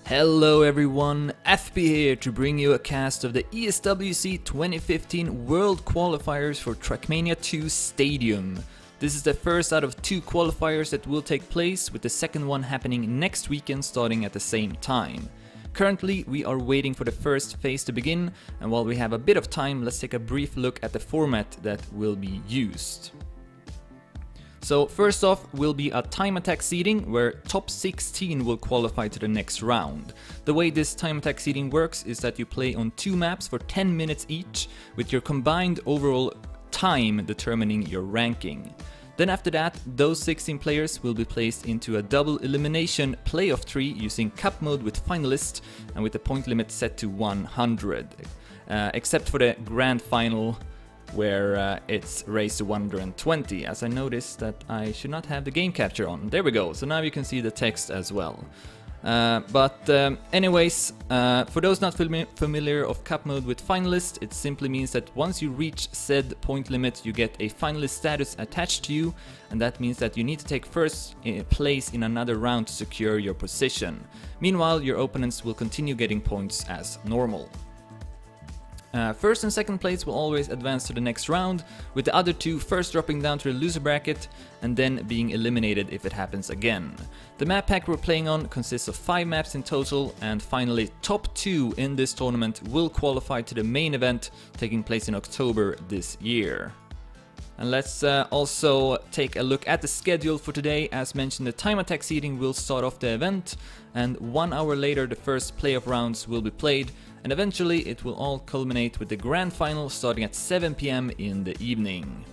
Hello everyone, FB here to bring you a cast of the ESWC 2015 World Qualifiers for Trackmania 2 Stadium. This is the first out of 2 qualifiers that will take place, with the second one happening next weekend starting at the same time. Currently we are waiting for the first phase to begin, and while we have a bit of time, let's take a brief look at the format that will be used. So first off will be a time attack seeding where top 16 will qualify to the next round. The way this time attack seeding works is that you play on 2 maps for 10 minutes each, with your combined overall time determining your ranking. Then after that, those 16 players will be placed into a double elimination playoff tree using cup mode with finalists and with the point limit set to 100. Except for the grand final, where it's raised to 120, as I noticed that I should not have the game capture on. There we go, so now you can see the text as well. Anyways, for those not familiar of cup mode with finalist, it simply means that once you reach said point limit, you get a finalist status attached to you, and that means that you need to take first place in another round to secure your position. Meanwhile, your opponents will continue getting points as normal. First and second place will always advance to the next round, with the other 2 first dropping down to the loser bracket and then being eliminated if it happens again. The map pack we're playing on consists of 5 maps in total, and finally top 2 in this tournament will qualify to the main event taking place in October this year. And let's also take a look at the schedule for today. As mentioned, the time attack seeding will start off the event, and 1 hour later the first playoff rounds will be played, and eventually it will all culminate with the grand final starting at 7 PM in the evening.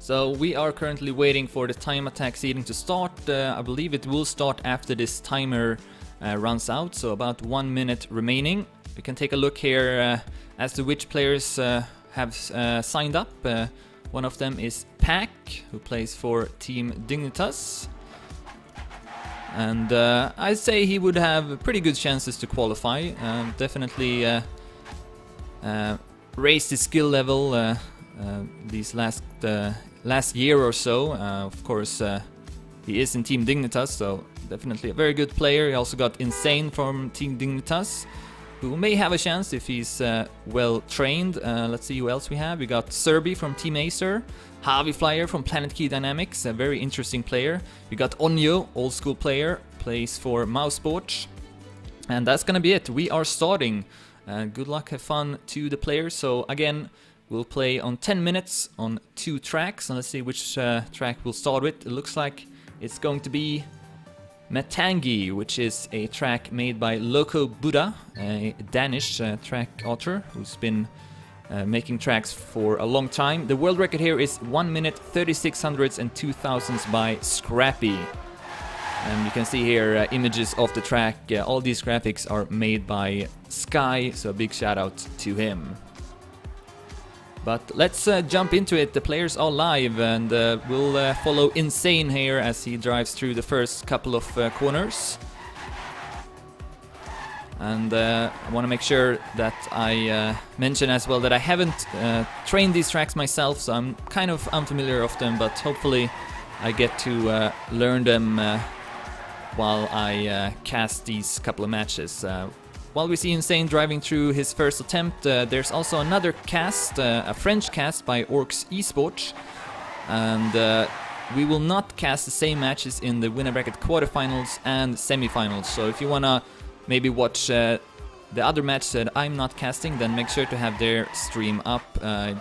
So we are currently waiting for the time attack seeding to start. I believe it will start after this timer runs out, so about 1 minute remaining. We can take a look here as to which players have signed up. One of them is Pack, who plays for Team Dignitas. And I'd say he would have pretty good chances to qualify. Definitely raised his skill level these last year or so. Of course, he is in Team Dignitas, so definitely a very good player. He also got Insane from Team Dignitas, who may have a chance if he's well trained. Let's see who else we have. We got Serbi from Team Acer, Javi Flyer from Planet Key Dynamics, a very interesting player. We got Onyo, old school player, plays for Mouseboard. And that's gonna be it. We are starting. Good luck, have fun to the players. So again, we'll play on 10 minutes on 2 tracks, and let's see which track we'll start with. It looks like it's going to be Matangi, which is a track made by Loco Buddha, a Danish track author who's been making tracks for a long time. The world record here is 1 minute 36 hundredths and 2000ths by Scrappy. And you can see here images of the track. All these graphics are made by Sky, so a big shout out to him. But let's jump into it. The players are live, and we'll follow Insane here as he drives through the first couple of corners. And I want to make sure that I mention as well that I haven't trained these tracks myself, so I'm kind of unfamiliar of them, but hopefully I get to learn them while I cast these couple of matches. While we see Insane driving through his first attempt, there's also another cast, a French cast by Orcs Esports, and we will not cast the same matches in the winner bracket quarterfinals and semifinals. So if you wanna maybe watch the other match that I'm not casting, then make sure to have their stream up.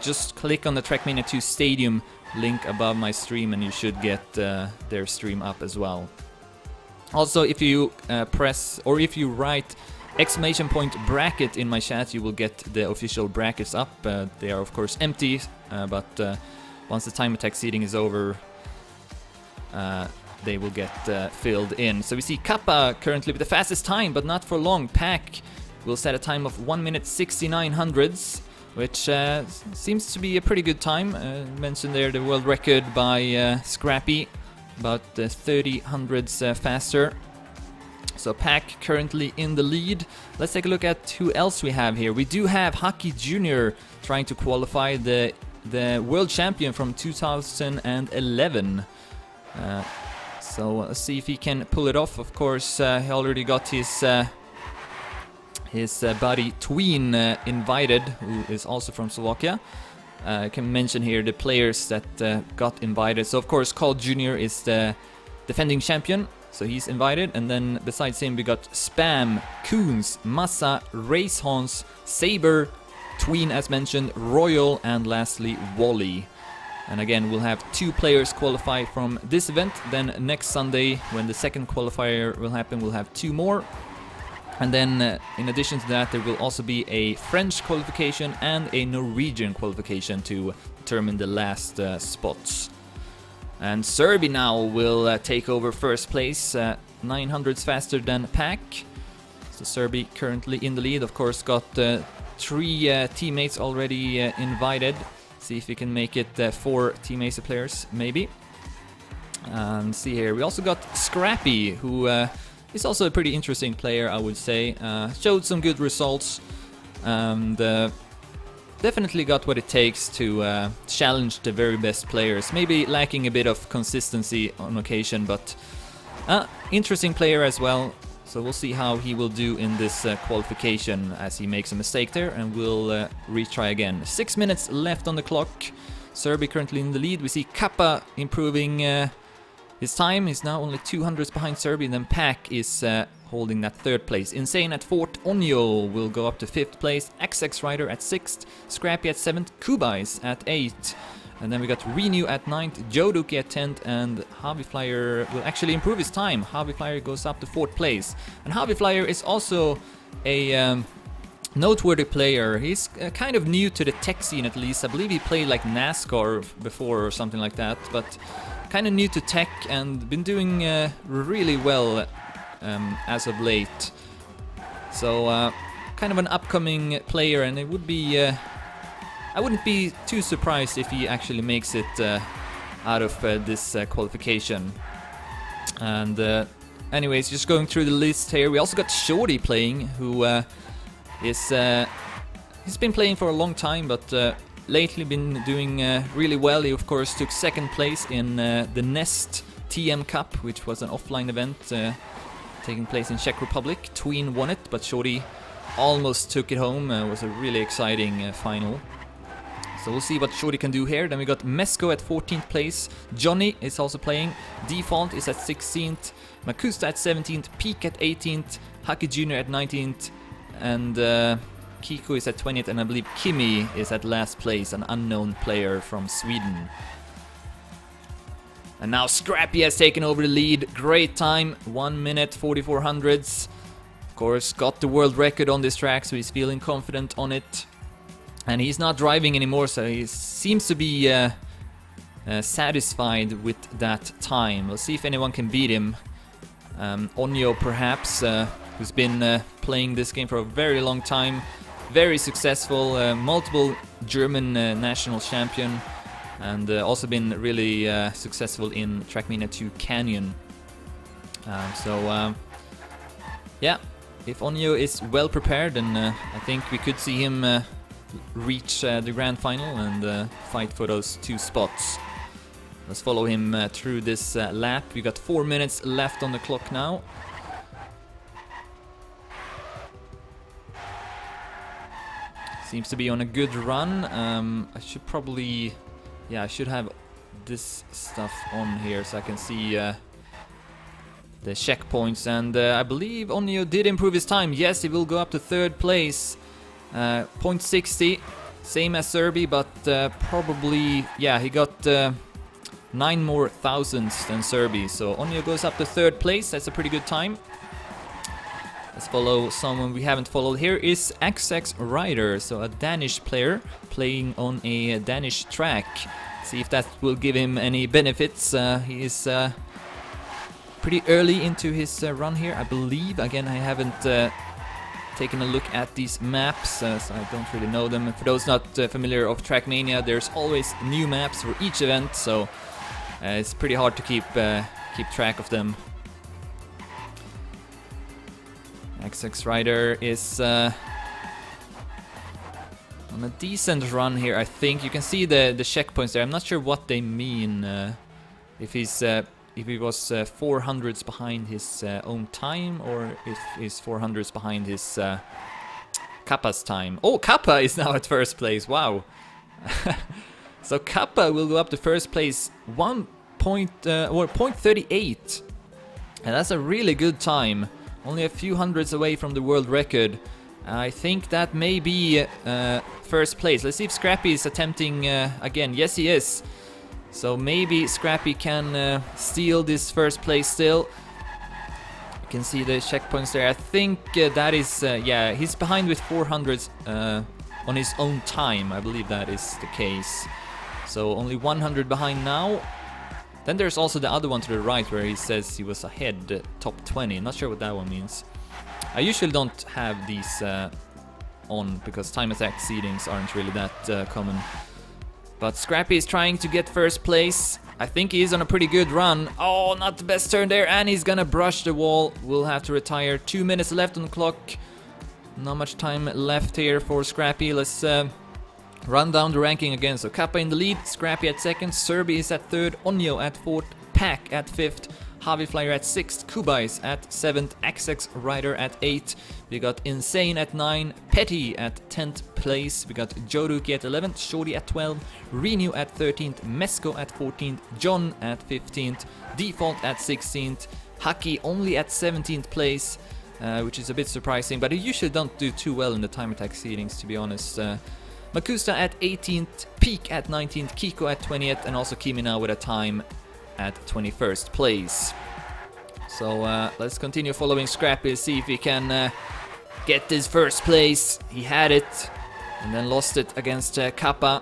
Just click on the Trackmania 2 Stadium link above my stream and you should get their stream up as well. Also, if you press, or if you write !bracket in my chat, you will get the official brackets up. They are of course empty, but once the time attack seeding is over, they will get filled in. So we see Kappa currently with the fastest time, but not for long. Pack will set a time of 1 minute 69 hundredths, which seems to be a pretty good time. Mentioned there the world record by Scrappy, about 30 hundredths faster. So Pack currently in the lead. Let's take a look at who else we have here. We do have Haki Jr. trying to qualify, the world champion from 2011. So let's see if he can pull it off. Of course, he already got his buddy Tween invited, who is also from Slovakia. I can mention here the players that got invited. So of course, Carl Jr. is the defending champion, so he's invited. And then besides him, we got Spam, Coons, Massa, Race Hans, Saber, Tween as mentioned, Royal, and lastly Wally. And again, we'll have 2 players qualify from this event. Then next Sunday, when the second qualifier will happen, we'll have 2 more. And then in addition to that, there will also be a French qualification and a Norwegian qualification to determine the last spots. And Serbi now will take over first place, 900s faster than Pack. So Serbi currently in the lead. Of course, got 3 teammates already invited. See if we can make it 4 Team Acer players, maybe. And see here, we also got Scrappy, who is also a pretty interesting player, I would say. Showed some good results, and definitely got what it takes to challenge the very best players. Maybe lacking a bit of consistency on occasion, but interesting player as well. So we'll see how he will do in this qualification, as he makes a mistake there, and we'll retry again. 6 minutes left on the clock. Serbi currently in the lead. We see Kappa improving his time. He's now only 200s behind Serbi, and then Pack is holding that 3rd place. Insane at 4th. Onyo will go up to 5th place. XX Rider at 6th. Scrappy at 7th. Kubais at 8th. And then we got Renew at 9th, Joduki at 10th, and Javi Flyer will actually improve his time. Javi Flyer goes up to 4th place. And Javi Flyer is also a noteworthy player. He's kind of new to the tech scene, at least. I believe he played like NASCAR before or something like that, but kind of new to tech and been doing really well as of late. So kind of an upcoming player, and it would be... I wouldn't be too surprised if he actually makes it out of this qualification. And anyways, just going through the list here, we also got Shorty playing, who he's been playing for a long time, but lately been doing really well. He of course took 2nd place in the Nest TM Cup, which was an offline event taking place in Czech Republic. Tween won it, but Shorty almost took it home. It was a really exciting final. So we'll see what Shorty can do here. Then we got Mesco at 14th place. Johnny is also playing. Default is at 16th. Makusta at 17th. Peak at 18th. Haki Jr. at 19th. And Kiko is at 20th. And I believe Kimi is at last place, an unknown player from Sweden. And now Scrappy has taken over the lead. Great time. 1 minute 44 hundredths. Of course, got the world record on this track, so he's feeling confident on it. And he's not driving anymore, so he seems to be satisfied with that time. We'll see if anyone can beat him. Onyo, perhaps, who's been playing this game for a very long time. Very successful, multiple German national champion. And also been really successful in Trackmania 2 Canyon. Yeah, if Onyo is well prepared, then I think we could see him reach the grand final and fight for those 2 spots. Let's follow him through this lap. We got 4 minutes left on the clock now. Seems to be on a good run. I should probably... Yeah, I should have this stuff on here so I can see the checkpoints. And I believe Onyo did improve his time. Yes, he will go up to 3rd place. 0.60, same as Serbi, but probably, yeah, he got 9 more thousandths than Serbi. So Onyo goes up to 3rd place. That's a pretty good time. Let's follow someone we haven't followed. Here is XX Rider, so a Danish player playing on a Danish track. See if that will give him any benefits. He is pretty early into his run here, I believe. Again, I haven't taken a look at these maps, so I don't really know them. For those not familiar of Trackmania, there's always new maps for each event, so it's pretty hard to keep track of them. XX Rider is on a decent run here, I think. You can see the checkpoints there. I'm not sure what they mean. If he's if he was 400s behind his own time, or if he's 400s behind his Kappa's time. Oh, Kappa is now at first place. Wow. So Kappa will go up to first place 0.38, and that's a really good time. Only a few hundreds away from the world record. I think that may be first place. Let's see if Scrappy is attempting again. Yes, he is. So maybe Scrappy can steal this first place still. You can see the checkpoints there. I think that is, yeah, he's behind with 400s on his own time. I believe that is the case. So only 100 behind now. Then there's also the other one to the right where he says he was ahead, top 20. Not sure what that one means. I usually don't have these on because time attack seedings aren't really that common. But Scrappy is trying to get first place. I think he is on a pretty good run. Oh, not the best turn there, and he's gonna brush the wall. We'll have to retire. 2 minutes left on the clock. Not much time left here for Scrappy. Let's run down the ranking again. So Kappa in the lead, Scrappy at second, Serbi is at third, Onyo at fourth, Pack at fifth, Javi Flyer at 6th, Kuba is at 7th, XX Rider at 8th, we got Insane at 9, Petty at 10th place, we got Joruki at 11th, Shorty at 12th, Renew at 13th, Mesco at 14th, John at 15th, Default at 16th, Haki only at 17th place, which is a bit surprising, but he usually don't do too well in the time attack seedings, to be honest. Makusta at 18th, Peak at 19th, Kiko at 20th, and also Kimi now with a time at 21st place. So let's continue following Scrappy, see if he can get this first place. He had it and then lost it against Kappa.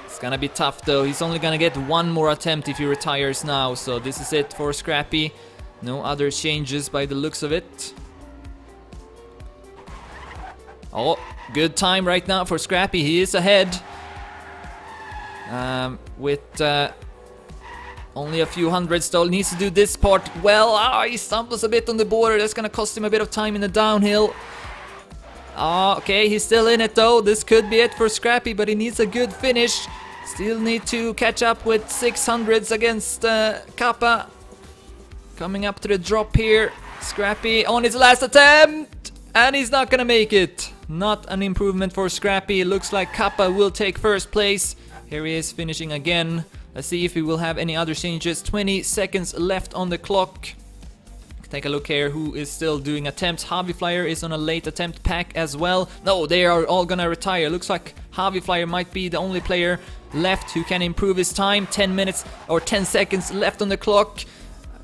It's gonna be tough though. He's only gonna get one more attempt if he retires now, so this is it for Scrappy. No other changes by the looks of it. Oh, good time right now for Scrappy. He is ahead with only a few hundreds though. Needs to do this part well. He stumbles a bit on the border. That's gonna cost him a bit of time in the downhill. Okay, he's still in it though. This could be it for Scrappy, but he needs a good finish. Still need to catch up with 600s against Kappa. Coming up to the drop here. Scrappy on his last attempt, and he's not gonna make it. Not an improvement for Scrappy. Looks like Kappa will take first place. Here he is finishing again. Let's see if we will have any other changes. 20 seconds left on the clock. Take a look here who is still doing attempts. Javi Flyer is on a late attempt, Pack as well. No, they are all gonna retire. Looks like Javi Flyer might be the only player left who can improve his time. 10 minutes or 10 seconds left on the clock.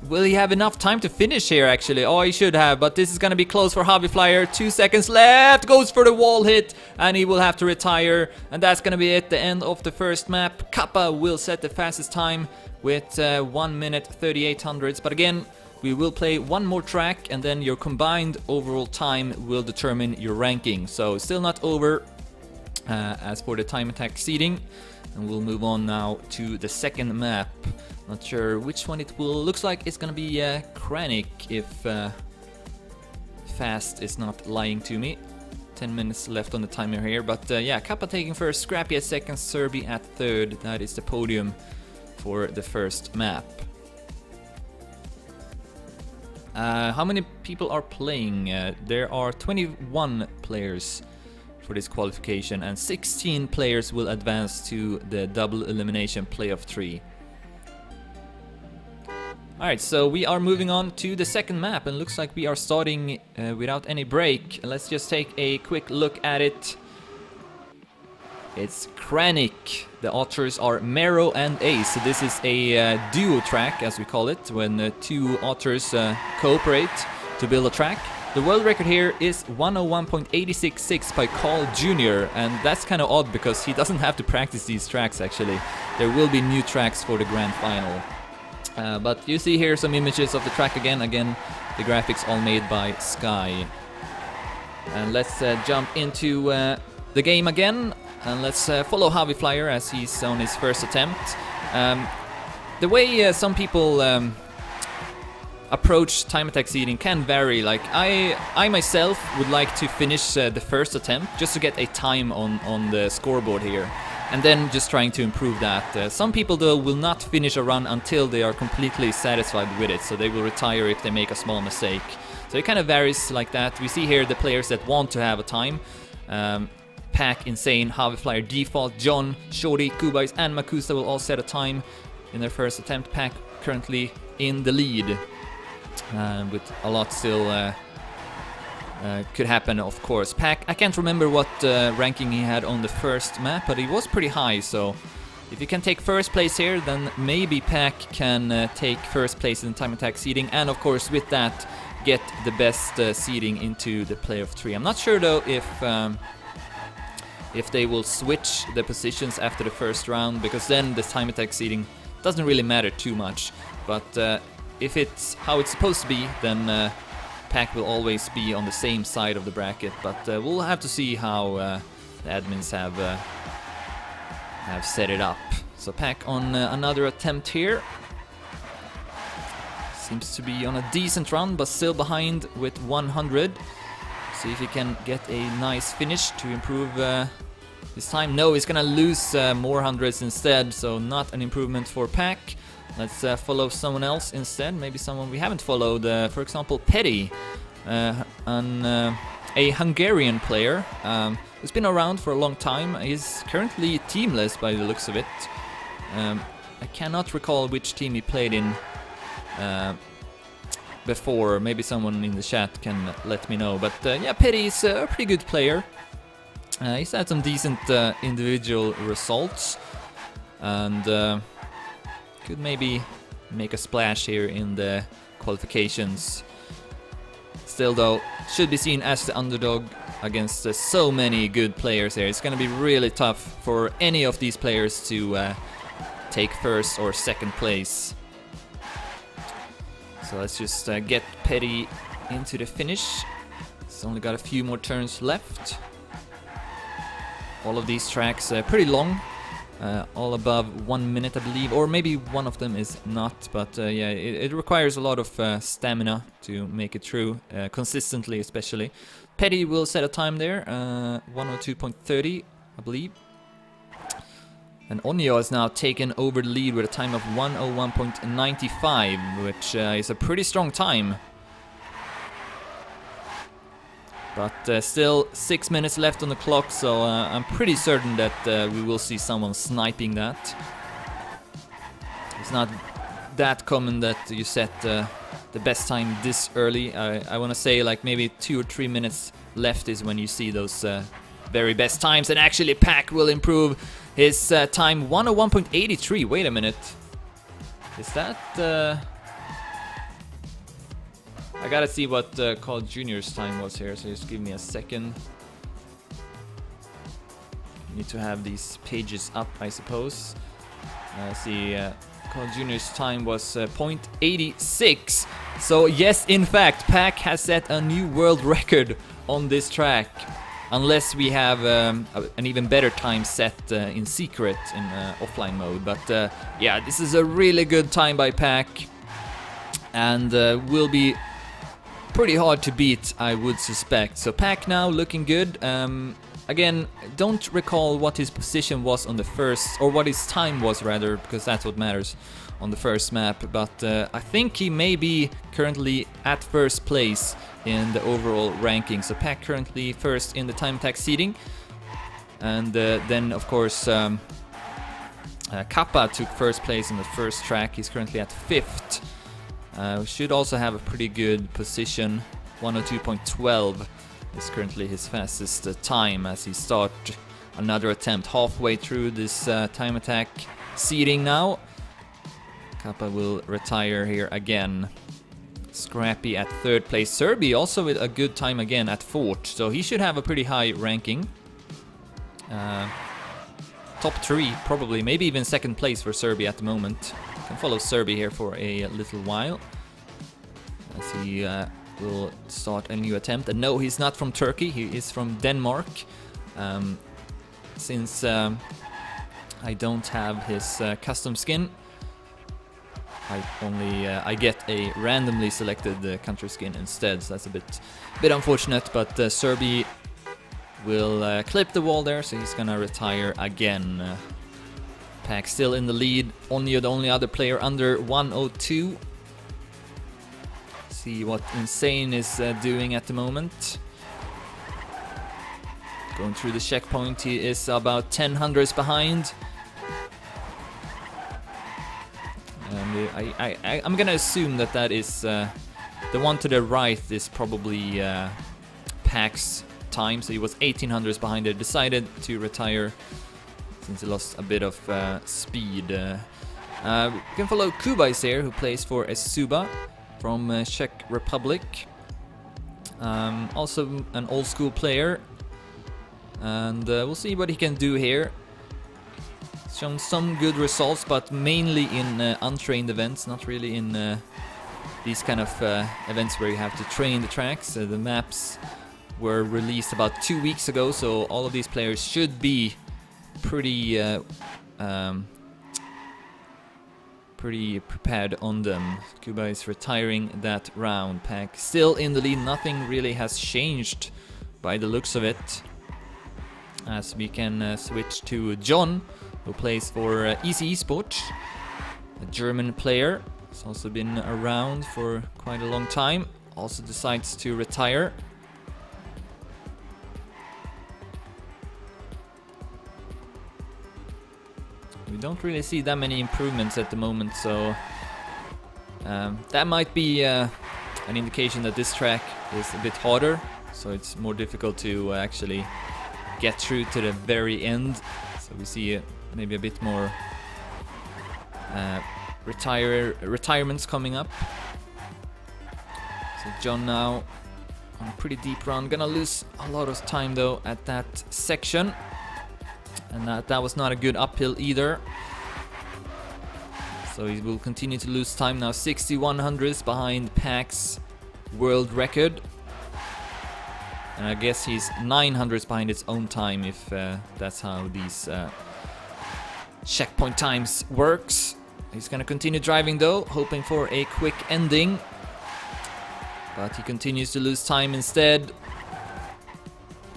Will he have enough time to finish here actually? Oh, he should have, but this is gonna be close for Javi Flyer. 2 seconds left, goes for the wall hit, and he will have to retire. And that's gonna be it, the end of the first map. Kappa will set the fastest time with 1 minute 38 hundredths. But again, we will play one more track, and then your combined overall time will determine your ranking. So still not over as for the time attack seeding. And we'll move on now to the second map. Not sure which one it will. Looks like it's gonna be Kranich if Fast is not lying to me. 10 minutes left on the timer here. But yeah, Kappa taking first, Scrappy at second, Serbi at third. That is the podium for the first map. How many people are playing? There are 21 players for this qualification, and 16 players will advance to the double elimination playoff 3. Alright, so we are moving on to the second map, and looks like we are starting without any break. Let's just take a quick look at it. It's Kranich. The authors are Mero and Ace. So this is a duo track, as we call it, when two authors cooperate to build a track. The world record here is 101.866 by Carl Jr. And that's kind of odd because he doesn't have to practice these tracks actually. There will be new tracks for the grand final. But you see here some images of the track again. Again, the graphics all made by Sky. And let's jump into the game again. And let's follow Javi Flyer as he's on his first attempt. The way some people approach time attack seeding can vary. Like I myself would like to finish the first attempt just to get a time on the scoreboard here. and then just trying to improve that. Some people though will not finish a run until they are completely satisfied with it, so they will retire if they make a small mistake. So it kind of varies like that. We see here the players that want to have a time. Pack, Insane, Flyer, Default, John, Shorty, Kubais and Makusa will all set a time in their first attempt. Pack currently in the lead, with a lot still could happen, of course. Pack, I can't remember what ranking he had on the first map, but he was pretty high, so if you can take first place here, then maybe Pack can take first place in time attack seeding, and of course with that get the best seeding into the playoff 3. I'm not sure though if they will switch the positions after the first round, because then the time attack seeding doesn't really matter too much. But if it's how it's supposed to be, then Pack will always be on the same side of the bracket. But we'll have to see how the admins have set it up. So Pack on another attempt here. Seems to be on a decent run, but still behind with 100. See if he can get a nice finish to improve his time. No, he's gonna lose more hundreds instead, so not an improvement for Pack. Let's follow someone else instead, maybe someone we haven't followed, for example Petty, a Hungarian player who's been around for a long time. He's currently teamless by the looks of it. I cannot recall which team he played in before. Maybe someone in the chat can let me know, but yeah, Petty is a pretty good player. He's had some decent individual results, and could maybe make a splash here in the qualifications. Still though, should be seen as the underdog against so many good players here. It's gonna be really tough for any of these players to take first or second place. So let's just get Petty into the finish. He's only got a few more turns left. All of these tracks pretty long, all above 1 minute I believe, or maybe one of them is not, but yeah, it requires a lot of stamina to make it through, consistently especially. Petty will set a time there, 102.30 I believe. And Onyo has now taken over the lead with a time of 101.95, which is a pretty strong time. But still 6 minutes left on the clock, so I'm pretty certain that we will see someone sniping that. It's not that common that you set the best time this early. I want to say like maybe 2 or 3 minutes left is when you see those very best times, and actually Pack will improve his time 101.83. Wait a minute, is that I gotta see what Carl Jr.'s time was here, so just give me a second. Need to have these pages up, I suppose. See, Carl Jr.'s time was 0.86. So yes, in fact, Pack has set a new world record on this track. Unless we have an even better time set in secret in offline mode. But yeah, this is a really good time by Pack, and will be pretty hard to beat, I would suspect. So Pack now looking good. Again, don't recall what his position was on the first, or what his time was rather, because that's what matters on the first map. But I think he may be currently at first place in the overall ranking. So Pack currently first in the time attack seeding, and then of course Kappa took first place in the first track. He's currently at 5th. Should also have a pretty good position. 102.12 is currently his fastest time as he starts another attempt halfway through this time attack seeding now. Kappa will retire here again. Scrappy at 3rd place. Serbi also with a good time again at 4th, so he should have a pretty high ranking. Top 3 probably, maybe even 2nd place for Serbi at the moment. Can follow Serbi here for a little while as he will start a new attempt. And no, he's not from Turkey, he is from Denmark. Since I don't have his custom skin, I get a randomly selected country skin instead, so that's a bit unfortunate. But Serbi will clip the wall there, so he's gonna retire again. Pack still in the lead. Onyo, the only other player under 102. See what Insane is doing at the moment. Going through the checkpoint, he is about 10 hundredths behind. And I'm gonna assume that that is the one to the right is probably Pack's time, so he was 18 hundredths behind it. Decided to retire since he lost a bit of speed. We can follow Kubais here, who plays for Esuba from Czech Republic. Also an old school player, and we'll see what he can do here. Shown some good results, but mainly in untrained events, not really in these kind of events where you have to train the tracks. The maps were released about 2 weeks ago, so all of these players should be pretty prepared on them. Kuba is retiring that round. Pack still in the lead. Nothing really has changed by the looks of it. As we can switch to John, who plays for ESWC, a German player. He's also been around for quite a long time. Also decides to retire. We don't really see that many improvements at the moment, so that might be an indication that this track is a bit harder, so it's more difficult to actually get through to the very end. So we see maybe a bit more retirements coming up. So John now on a pretty deep run, gonna lose a lot of time though at that section. And that was not a good uphill either. So he will continue to lose time now. 61 hundredths behind Pack's world record. And I guess he's 9 hundredths behind his own time, if that's how these checkpoint times works. He's gonna continue driving though, hoping for a quick ending. But he continues to lose time instead.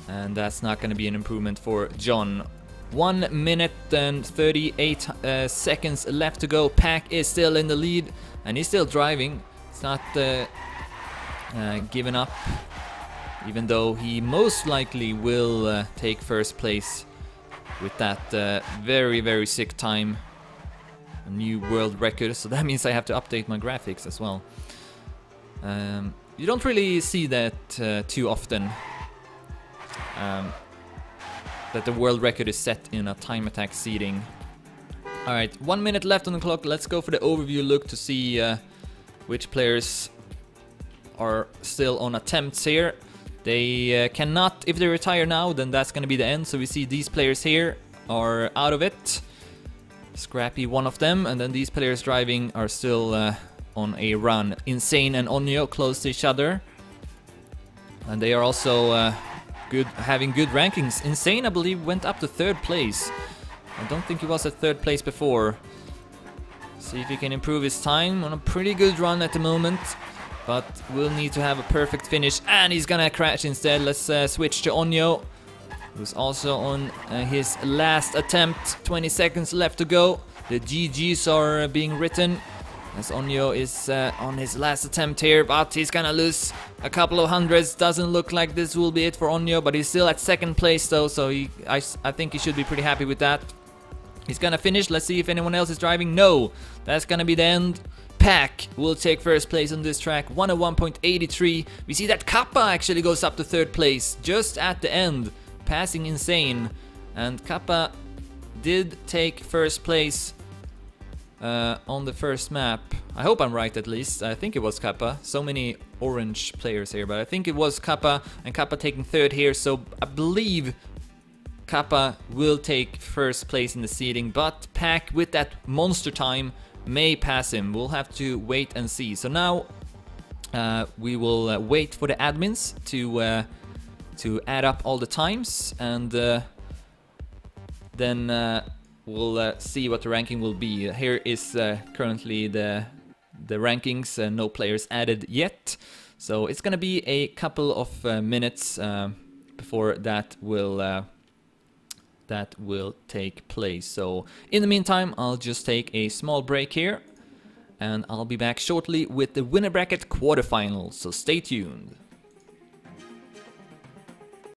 And that's not gonna be an improvement for John. 1 minute and 38 seconds left to go. Pack is still in the lead, and he's still driving. It's not given up, even though he most likely will take first place with that very, very sick time. A new world record, so that means I have to update my graphics as well. You don't really see that too often. That the world record is set in a time attack seating. Alright, 1 minute left on the clock. Let's go for the overview look to see which players are still on attempts here. They cannot, if they retire now, then that's gonna be the end. So we see these players here are out of it. Scrappy, one of them, and then these players driving are still on a run. Insane and Onyo close to each other. And they are also having good rankings. Insane, I believe, went up to 3rd place. I don't think he was at 3rd place before. See if he can improve his time. On a pretty good run at the moment, but will need to have a perfect finish, and he's gonna crash instead. Let's switch to Onyo, who's also on his last attempt. 20 seconds left to go. The GGs are being written as Onyo is on his last attempt here, but he's gonna lose a couple of hundreds. Doesn't look like this will be it for Onyo, but he's still at 2nd place though, so I think he should be pretty happy with that. He's gonna finish. Let's see if anyone else is driving. No, that's gonna be the end. Pack will take 1st place on this track, 101.83. We see that Kappa actually goes up to 3rd place just at the end, passing Insane. And Kappa did take 1st place on the first map. I hope I'm right at least. I think it was Kappa. So many orange players here, but I think it was Kappa, and Kappa taking 3rd here. So I believe Kappa will take 1st place in the seeding, but Pack with that monster time may pass him. We'll have to wait and see. So now we will wait for the admins to add up all the times, and then we'll see what the ranking will be. Here is currently the rankings. No players added yet, so it's gonna be a couple of minutes before that will take place. So in the meantime, I'll just take a small break here, and I'll be back shortly with the winner bracket quarterfinals. So stay tuned.